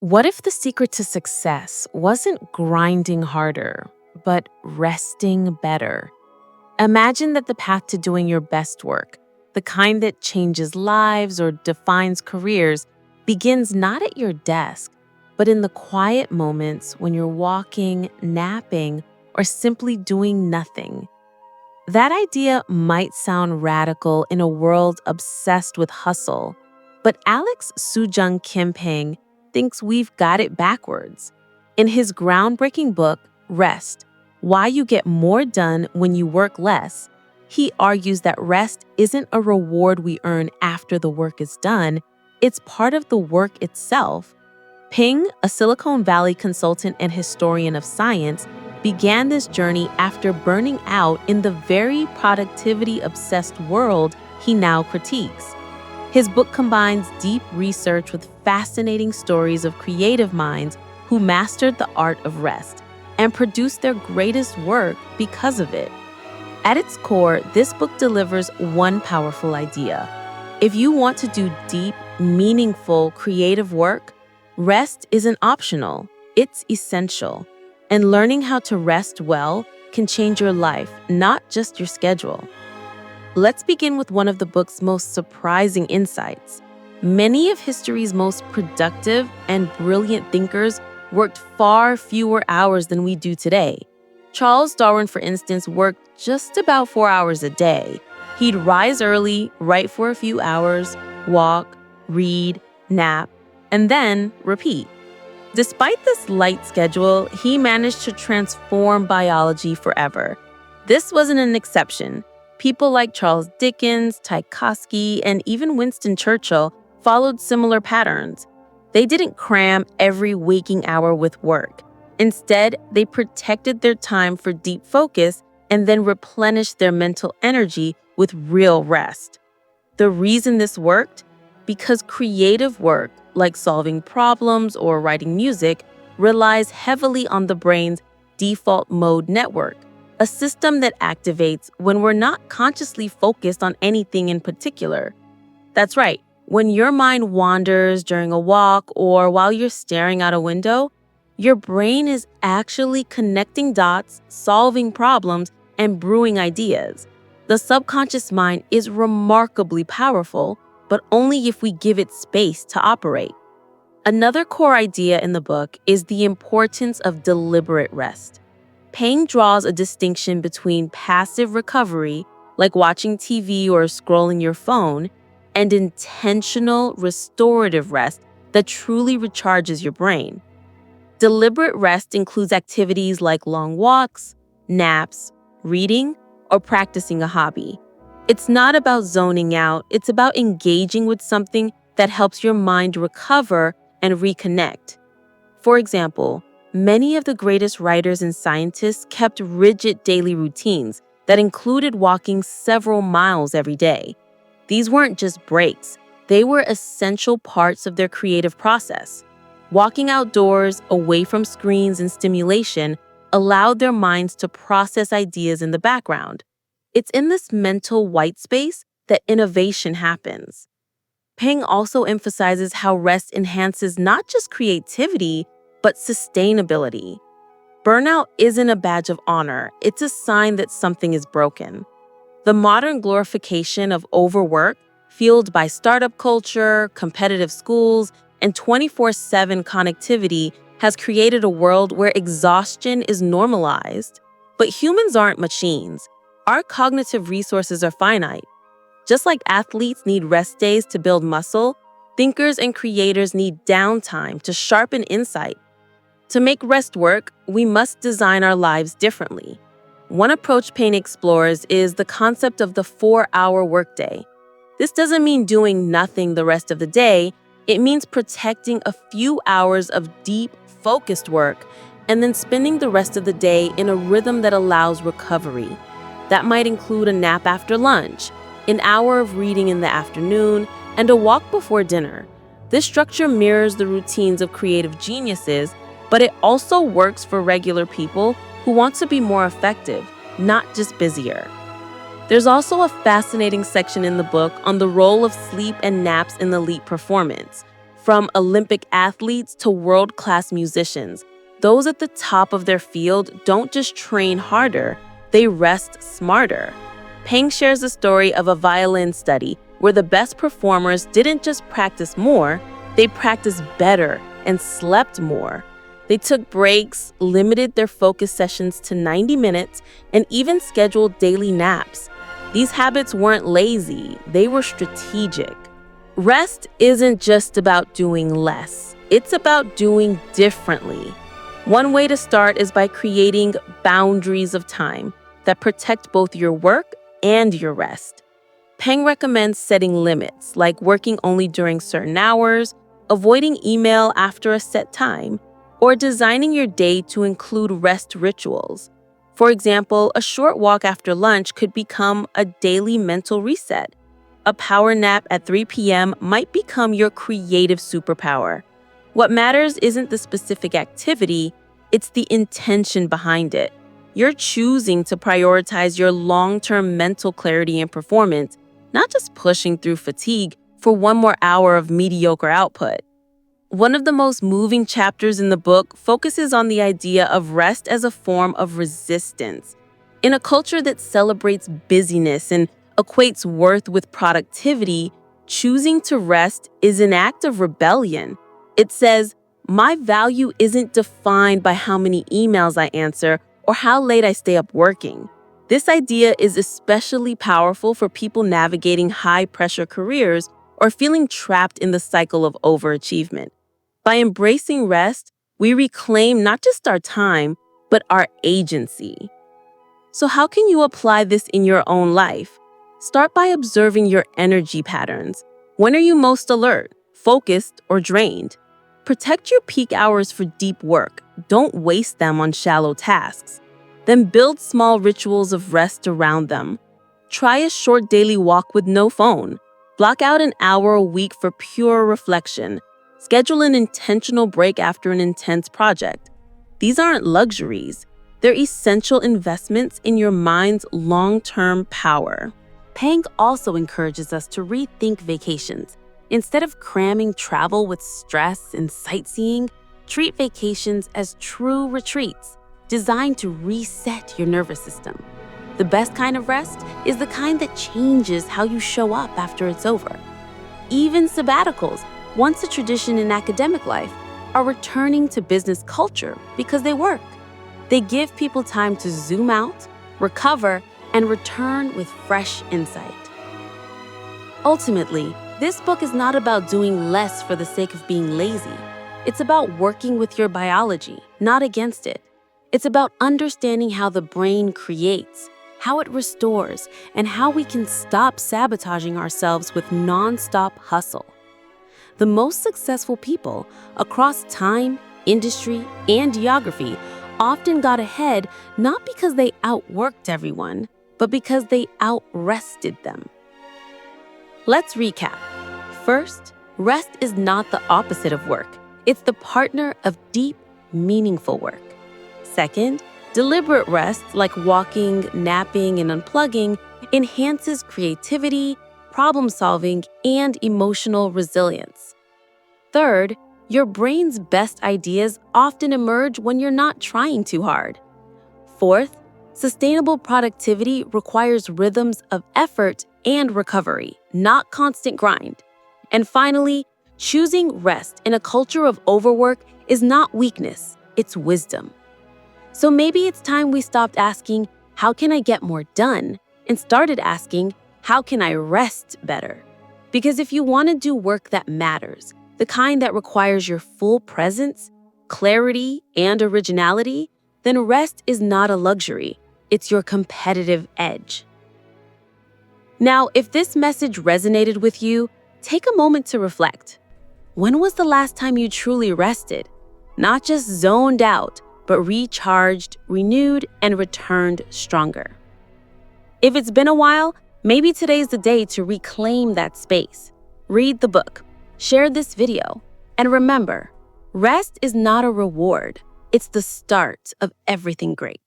What if the secret to success wasn't grinding harder, but resting better? Imagine that the path to doing your best work, the kind that changes lives or defines careers, begins not at your desk, but in the quiet moments when you're walking, napping, or simply doing nothing. That idea might sound radical in a world obsessed with hustle, but Alex Soojung-Kim Pang thinks we've got it backwards. In his groundbreaking book, Rest: Why You Get More Done When You Work Less, he argues that rest isn't a reward we earn after the work is done, it's part of the work itself. Ping, a Silicon Valley consultant and historian of science, began this journey after burning out in the very productivity-obsessed world he now critiques. His book combines deep research with fascinating stories of creative minds who mastered the art of rest and produced their greatest work because of it. At its core, this book delivers one powerful idea. If you want to do deep, meaningful, creative work, rest isn't optional, it's essential. And learning how to rest well can change your life, not just your schedule. Let's begin with one of the book's most surprising insights. Many of history's most productive and brilliant thinkers worked far fewer hours than we do today. Charles Darwin, for instance, worked just about 4 hours a day. He'd rise early, write for a few hours, walk, read, nap, and then repeat. Despite this light schedule, he managed to transform biology forever. This wasn't an exception. People like Charles Dickens, Tchaikovsky, and even Winston Churchill followed similar patterns. They didn't cram every waking hour with work. Instead, they protected their time for deep focus and then replenished their mental energy with real rest. The reason this worked? Because creative work, like solving problems or writing music, relies heavily on the brain's default mode network, a system that activates when we're not consciously focused on anything in particular. That's right, when your mind wanders during a walk or while you're staring out a window, your brain is actually connecting dots, solving problems, and brewing ideas. The subconscious mind is remarkably powerful, but only if we give it space to operate. Another core idea in the book is the importance of deliberate rest. Pang draws a distinction between passive recovery, like watching TV or scrolling your phone, and intentional restorative rest that truly recharges your brain. Deliberate rest includes activities like long walks, naps, reading, or practicing a hobby. It's not about zoning out, it's about engaging with something that helps your mind recover and reconnect. For example, many of the greatest writers and scientists kept rigid daily routines that included walking several miles every day. These weren't just breaks, they were essential parts of their creative process. Walking outdoors, away from screens and stimulation, allowed their minds to process ideas in the background. It's in this mental white space that innovation happens. Pang also emphasizes how rest enhances not just creativity, but sustainability. Burnout isn't a badge of honor, it's a sign that something is broken. The modern glorification of overwork, fueled by startup culture, competitive schools, and 24/7 connectivity, has created a world where exhaustion is normalized. But humans aren't machines. Our cognitive resources are finite. Just like athletes need rest days to build muscle, thinkers and creators need downtime to sharpen insight. To make rest work, we must design our lives differently. One approach Payne explores is the concept of the 4-hour workday. This doesn't mean doing nothing the rest of the day. It means protecting a few hours of deep, focused work and then spending the rest of the day in a rhythm that allows recovery. That might include a nap after lunch, an hour of reading in the afternoon, and a walk before dinner. This structure mirrors the routines of creative geniuses, but it also works for regular people who want to be more effective, not just busier. There's also a fascinating section in the book on the role of sleep and naps in elite performance. From Olympic athletes to world-class musicians, those at the top of their field don't just train harder, they rest smarter. Pang shares the story of a violin study where the best performers didn't just practice more, they practiced better and slept more. They took breaks, limited their focus sessions to 90 minutes, and even scheduled daily naps. These habits weren't lazy, they were strategic. Rest isn't just about doing less, it's about doing differently. One way to start is by creating boundaries of time that protect both your work and your rest. Pang recommends setting limits, like working only during certain hours, avoiding email after a set time, or designing your day to include rest rituals. For example, a short walk after lunch could become a daily mental reset. A power nap at 3 p.m. might become your creative superpower. What matters isn't the specific activity, it's the intention behind it. You're choosing to prioritize your long-term mental clarity and performance, not just pushing through fatigue for one more hour of mediocre output. One of the most moving chapters in the book focuses on the idea of rest as a form of resistance. In a culture that celebrates busyness and equates worth with productivity, choosing to rest is an act of rebellion. It says, "My value isn't defined by how many emails I answer or how late I stay up working." This idea is especially powerful for people navigating high-pressure careers or feeling trapped in the cycle of overachievement. By embracing rest, we reclaim not just our time, but our agency. So how can you apply this in your own life? Start by observing your energy patterns. When are you most alert, focused, or drained? Protect your peak hours for deep work. Don't waste them on shallow tasks. Then build small rituals of rest around them. Try a short daily walk with no phone. Block out an hour a week for pure reflection. Schedule an intentional break after an intense project. These aren't luxuries. They're essential investments in your mind's long-term power. Pang also encourages us to rethink vacations. Instead of cramming travel with stress and sightseeing, treat vacations as true retreats, designed to reset your nervous system. The best kind of rest is the kind that changes how you show up after it's over. Even sabbaticals, once a tradition in academic life, are returning to business culture because they work. They give people time to zoom out, recover, and return with fresh insight. Ultimately, this book is not about doing less for the sake of being lazy. It's about working with your biology, not against it. It's about understanding how the brain creates, how it restores, and how we can stop sabotaging ourselves with nonstop hustle. The most successful people across time, industry, and geography often got ahead not because they outworked everyone, but because they outrested them. Let's recap. First, rest is not the opposite of work. It's the partner of deep, meaningful work. Second, deliberate rest, like walking, napping, and unplugging, enhances creativity, problem-solving, and emotional resilience. Third, your brain's best ideas often emerge when you're not trying too hard. Fourth, sustainable productivity requires rhythms of effort and recovery, not constant grind. And finally, choosing rest in a culture of overwork is not weakness, it's wisdom. So maybe it's time we stopped asking, how can I get more done? And started asking, how can I rest better? Because if you want to do work that matters, the kind that requires your full presence, clarity, and originality, then rest is not a luxury. It's your competitive edge. Now, if this message resonated with you, take a moment to reflect. When was the last time you truly rested? Not just zoned out, but recharged, renewed, and returned stronger. If it's been a while, maybe today's the day to reclaim that space. Read the book, share this video, and remember, rest is not a reward. It's the start of everything great.